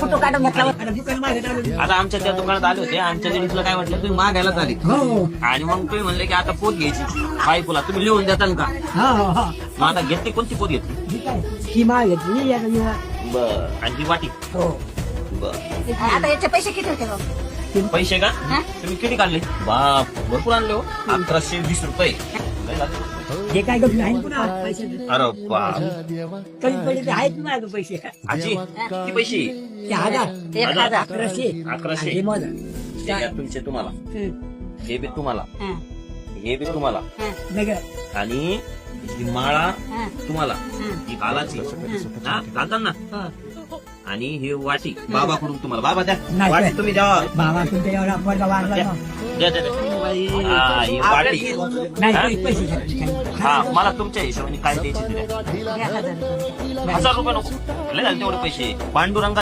Photo काढून घेतला आता आमच्या त्या दुकानात आले होते, आमच्या लेडीजला काय म्हटलं तुम्ही मागायला आले आणि मग तुम्ही म्हणले की आता पोत घ्यायची बायकोला, तुम्ही लिहून देताल का? मग आता घेतली कोणती पोत घेतली? ही माळ घेतली बर, आणि ती वाटी बर. आता याचे पैसे किती होते भाऊ? पैसे का हा? तुम्ही किती काढले? बाप भरपूर आणले हो, 1120 रुपये. लय लागले. हे काय गप्प आहे पुन्हा पैसे अरे बाप. कमी पडले आहेत ना पैसे आजी किती पैसे? 1000 1000. 1100 1100. हे मोजा. हे घ्या तुमचे तुम्हाला, हे बी तुम्हाला, हं, हे बी तुम्हाला, हं, वेगळं. आणि ही माळा हं, तुम्हाला, हं. ही घालाची हा घालतात ना, हं. आणि ही वाटी बाबाकडून तुम्हाला. बाबा द्या नाही, वाटी, नाही. तुम्ही द्या. बाबा तुमच्या एवढा पोरगा वारला द्या ना. द्या द्या. हा, ही वाटी. नाही पैसे घ्या. हा, मला तुमच्या हिशोबाने काय द्यायचे ते द्या. घ्या 1000 रुपये. 1000 रुपये नको, लय झाले तेवढे पैसे. पांडुरंगा